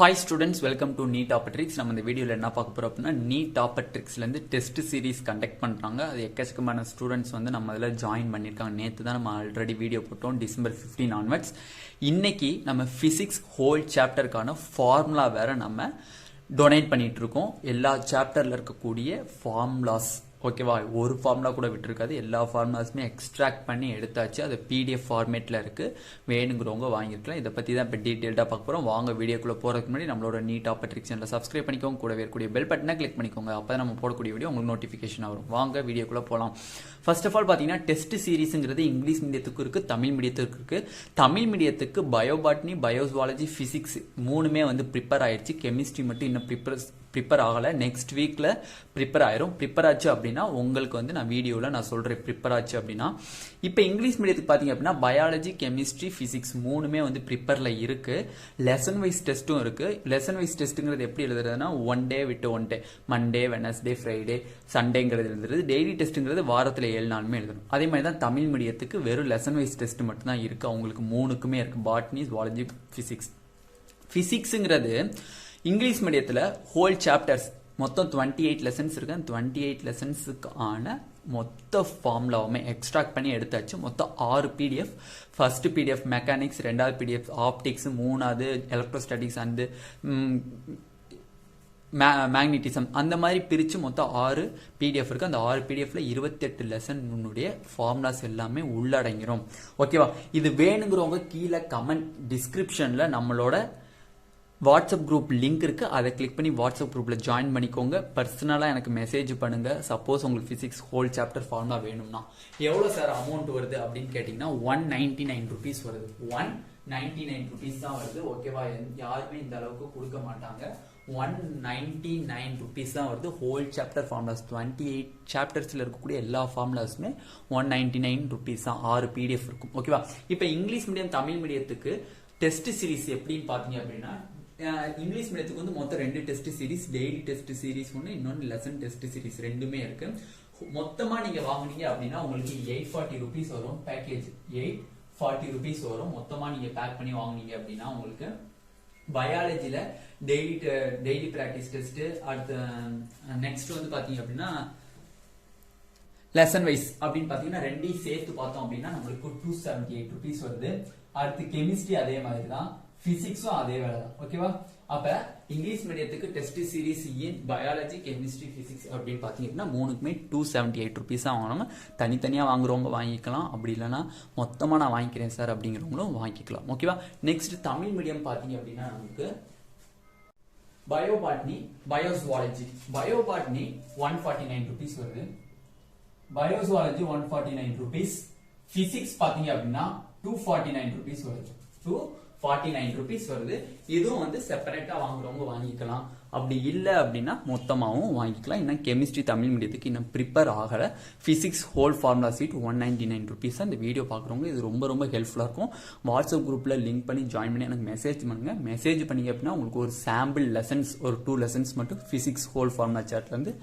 Hi students, welcome to Neet Tricks. நம்ம இந்த வீடியோல என்ன பார்க்க போறோம் அப்படினா Neet Tricksல இருந்து டெஸ்ட் சீரிஸ் கண்டக்ட் பண்றாங்க. அது எக்கச்சக்கமான ஸ்டூடண்ட்ஸ் வந்து நம்ம அதல ஜாயின் பண்ணிருக்காங்க. நேத்து தான் நம்ம ஆல்ரெடி வீடியோ போட்டோம் December 15 onwards. இன்னைக்கு நம்ம physics whole chapterக்கான ஃபார்முலா வேற நம்ம டொனேட் பண்ணிட்டு இருக்கோம். எல்லா சாப்டர்ல இருக்கக்கூடிய ஃபார்முலாஸ் ஓகேவா, ஒரு ஃபார்முலா கூட விட்டுருக்காது, எல்லா ஃபார்முலாஸுமே எக்ஸ்ட்ராக்ட் பண்ணி எடுத்தாச்சு. அது PDF ஃபார்மேட்டில் இருக்குது, வேணுங்கிறவங்க வாங்கியிருக்கலாம். இதை பற்றி தான் இப்போ டீட்டெயில்டாக பார்க்க போகிறோம். வாங்க வீடியோக்குள்ளே போகிறதுக்கு முன்னாடி நம்மளோட நீட் ட்ரிக்ஸ் சேனலை சப்ஸ்கிரைப் பண்ணிக்கோங்க, கூட இருக்கக்கூடிய பெல் பட்டனை கிளிக் பண்ணிக்கோங்க. அப்போ தான் நம்ம போடக்கூடிய வீடியோ உங்களுக்கு நோட்டிஃபிகேஷன் வரும். வாங்க வீடியோக்குள்ளே போகலாம். ஃபர்ஸ்ட் ஆஃப் ஆல் பார்த்தீங்கன்னா டெஸ்ட் சீரிஸுங்கிறது இங்கிலீஷ் மீடியத்துக்கு இருக்குது, தமிழ் மீடியத்துக்கு இருக்குது. தமிழ் மீடியத்துக்கு பயோபாட்னி, பயோசுவாலஜி, ஃபிசிக்ஸ் மூணுமே வந்து ப்ரிப்பேர் ஆயிடுச்சு. கெமிஸ்ட்ரி மட்டும் இன்னும் ப்ரிப்பேர் ஆகலை. நெக்ஸ்ட் வீக்கில் ப்ரிப்பேர் ஆயிரும். ப்ரிப்பேர் ஆச்சு அப்படின்னா உங்களுக்கு வந்து நான் வீடியோவில் நான் சொல்கிறேன் ப்ரிப்பேர் ஆச்சு அப்படின்னா. இப்போ இங்கிலீஷ் மீடியத்துக்கு பார்த்தீங்க அப்படின்னா பயாலஜி, கெமிஸ்ட்ரி, ஃபிசிக்ஸ் மூணுமே வந்து ப்ரிப்பேரில் இருக்குது. லெசன் வைஸ் டெஸ்ட்டும் இருக்குது. லெசன் வைஸ் டெஸ்ட்டுங்கிறது எப்படி எழுதுறதுன்னா ஒன் டே விட்டு one day, Monday, Wednesday, Friday, சண்டேங்கிறது எழுதுறது. டெய்லி டெஸ்ட்டுங்கிறது வாரத்தில் 7 நாளுமே எழுதணும். அதே மாதிரி தான் தமிழ் மீடியத்துக்கு வெறும் லெசன் வைஸ் டெஸ்ட் மட்டும் தான் இருக்குது. அவங்களுக்கு மூணுக்குமே இருக்குது, பாட்னி, ஜுவாலஜி, ஃபிசிக்ஸ். ஃபிசிக்ஸுங்கிறது இங்கிலீஷ் மீடியத்தில் ஹோல் சாப்டர்ஸ் மொத்தம் 28 லெசன்ஸ் இருக்கு. 28 லெசன்ஸுக்கான மொத்த ஃபார்முலாவுமே எக்ஸ்ட்ராக்ட் பண்ணி எடுத்தாச்சு. மொத்தம் 6 PDF. ஃபர்ஸ்ட் PDF மெக்கானிக்ஸ், ரெண்டாவது PDF ஆப்டிக்ஸ், மூணாவது எலக்ட்ரோஸ்டாட்டிக்ஸ் அண்ட் மேக்னட்டிசம், அந்த மாதிரி பிரித்து மொத்தம் 6 PDF இருக்கு. அந்த 6 PDFல 28 லெசனுடைய ஃபார்முலாஸ் எல்லாமே உள்ளடங்கிரும். ஓகேவா, இது வேணுங்கிறவங்க கீழே கமெண்ட் டிஸ்கிரிப்ஷனில் நம்மளோட வாட்ஸ்அப் குரூப் லிங்க் இருக்கு, அதை கிளிக் பண்ணி வாட்ஸ்அப் குரூப்ல ஜாயின் பண்ணிக்கோங்க. பர்சனலா எனக்கு மெசேஜ் பண்ணுங்க. சப்போஸ் உங்களுக்கு பிசிக்ஸ் ஹோல் சாப்டர் ஃபார்முலா வேணும்னா எவ்வளவு சார் அமௌண்ட் வருது அப்படின்னு கேட்டீங்கன்னா 199 rupees வருது. 199 rupees தான் வருது. ஓகேவா, யாருமே இந்த அளவுக்கு கொடுக்க மாட்டாங்க. 199 rupees தான் வருது. ஹோல் சாப்டர் ஃபார்முலாஸ் 28 சாப்டர்ஸ்ல இருக்கக்கூடிய எல்லா ஃபார்முலாஸுமே 199 rupees தான். 6 PDF இருக்கும். ஓகேவா, இப்போ இங்கிலீஷ் மீடியம், தமிழ் மீடியத்துக்கு டெஸ்ட் சீரிஸ் எப்படின்னு பாத்தீங்க அப்படின்னா இங்கிலீஷ் மீடியத்துக்கு வந்து மொத்தம் 2 test series, daily test series ஒன்று, இன்னொன்று லெசன் டெஸ்ட் சீரிஸ் ரெண்டுமே இருக்கு. மொத்தமா நீங்க வாங்குனீங்க அப்படின்னா உங்களுக்கு 840 rupees வரும். பேக்கேஜ் 840 rupees வரும். மொத்தமா நீங்க பேக் பண்ணி வாங்குனீங்க அப்படின்னா உங்களுக்கு பயாலஜில டெய்லி பிராக்டிஸ் டெஸ்ட், அடுத்து நெக்ஸ்ட் வந்து பாத்தீங்க அப்படின்னா லெசன் வைஸ் அப்படின்னு பாத்தீங்கன்னா ரெண்டையும் சேர்த்து பார்த்தோம் அப்படின்னா நம்மளுக்கு 278 rupees வருது. அடுத்து கெமிஸ்ட்ரி அதே மாதிரி தான், பிசிக்ஸும் அதே வேலை தான். ஓகேவா, அப்ப இங்கிலீஷ் மீடியத்துக்கு test series in biology, chemistry, physics அப்படின்னு பாத்தீங்கன்னா மூணுக்குமே 278 rupees தான் வாங்கணும். தனித்தனியா வாங்குறவங்க வாங்கிக்கலாம், அப்படி இல்லைன்னா மொத்தமா நான் வாங்கிக்கிறேன் சார் அப்படிங்கிறவங்களும் வாங்கிக்கலாம். ஓகேவா, நெக்ஸ்ட் தமிழ் மீடியம் பாத்தீங்க அப்படின்னா நமக்கு பயோபாட்னி, பயோசுவாலஜி. பயோபாட்னி 149 rupees வருது. பயோசுவாலஜி 149 rupees. பிசிக்ஸ் பாத்தீங்க அப்படின்னா 249 rupees வருது. 249 rupees வருது. இதுவும் வந்து செப்பரேட்டா வாங்குறவங்க வாங்கிக்கலாம், அப்படி இல்லை அப்படின்னா மொத்தமாகவும் வாங்கிக்கலாம். இன்னும் கெமிஸ்ட்ரி தமிழ் மீடியத்துக்கு இன்னும் ப்ரிப்பேர் ஆகல. Physics whole formula sheet 199 rupees. இந்த வீடியோ பார்க்குறவங்க இது ரொம்ப ரொம்ப ஹெல்ப்ஃபுல்லாக இருக்கும். வாட்ஸ்அப் குரூப்ல லிங்க் பண்ணி ஜாயின் பண்ணி எனக்கு மெசேஜ் பண்ணுங்க. மெசேஜ் பண்ணீங்க அப்படின்னா உங்களுக்கு ஒரு சாம்பிள் லெசன்ஸ், ஒரு 2 lessons மட்டும் பிசிக்ஸ் ஹோல் ஃபார்முலா சார்ட்ல இருந்து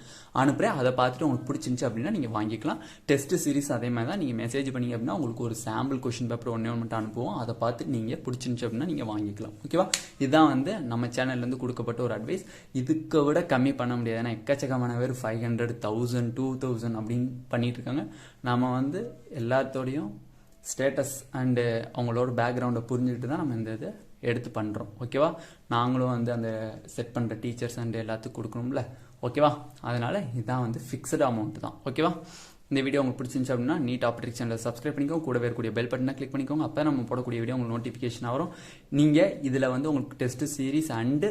அனுப்புறேன். அதை பார்த்துட்டு உங்களுக்கு பிடிச்சிருந்துச்சு அப்படின்னா நீங்க வாங்கிக்கலாம். டெஸ்ட் சீரிஸ் அதே மாதிரி தான், நீங்க மெசேஜ் பண்ணீங்க அப்படின்னா உங்களுக்கு ஒரு சாம்பிள் கொஸ்டின் பேப்பர் ஒன்று மட்டும் அனுப்புவோம். அதை பார்த்து நீங்க பிடிச்சிருந்துச்சு அப்படின்னா நீங்க வாங்கிக்கலாம். ஓகேவா, இதுதான் வந்து நம்ம சேனல்ல இருந்து கொடுக்கப்பட்ட ஒரு அட்வைஸ். இதுக்கு விட கம்மி பண்ண முடியாது. ஏன்னா எக்கச்சக்கமான பேர் 500, 1000, 2000 அப்படின்னு பண்ணிட்டு இருக்காங்க. நாம வந்து எல்லாத்தோடையும் ஸ்டேட்டஸ் அண்டு அவங்களோட பேக்ரவுண்டை புரிஞ்சுக்கிட்டு தான் நம்ம இந்த இதை எடுத்து பண்ணுறோம். ஓகேவா, நாங்களும் வந்து அந்த செட் பண்ணுற டீச்சர்ஸ் அண்ட் எல்லாத்துக்கும் கொடுக்கணும்ல. ஓகேவா, அதனால இதுதான் வந்து ஃபிக்ஸ்டு அமௌண்ட் தான். ஓகேவா, இந்த வீடியோ உங்களுக்கு பிடிச்சிருந்துச்சு அப்படின்னா நீட் ட்ரிக்ஸ் சேனலை சப்ஸ்கிரைப் பண்ணிக்கோங்க, கூட இருக்கக்கூடிய பெல் பட்டனை கிளிக் பண்ணிக்கோங்க. அப்போ நம்ம போடக்கூடிய வீடியோ உங்களுக்கு நோட்டிஃபிகேஷன் வரும். நீங்கள் இதில் வந்து உங்களுக்கு test series and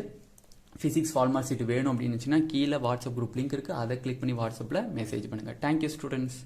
physics formula sheet வேணும் அப்படின்னு கீழே வாட்ஸ்அப் குரூப் லிங்க் இருக்குது, அதை கிளிக் பண்ணி வாட்ஸ்அப்பில் மெசேஜ் பண்ணுங்கள். Thank you students.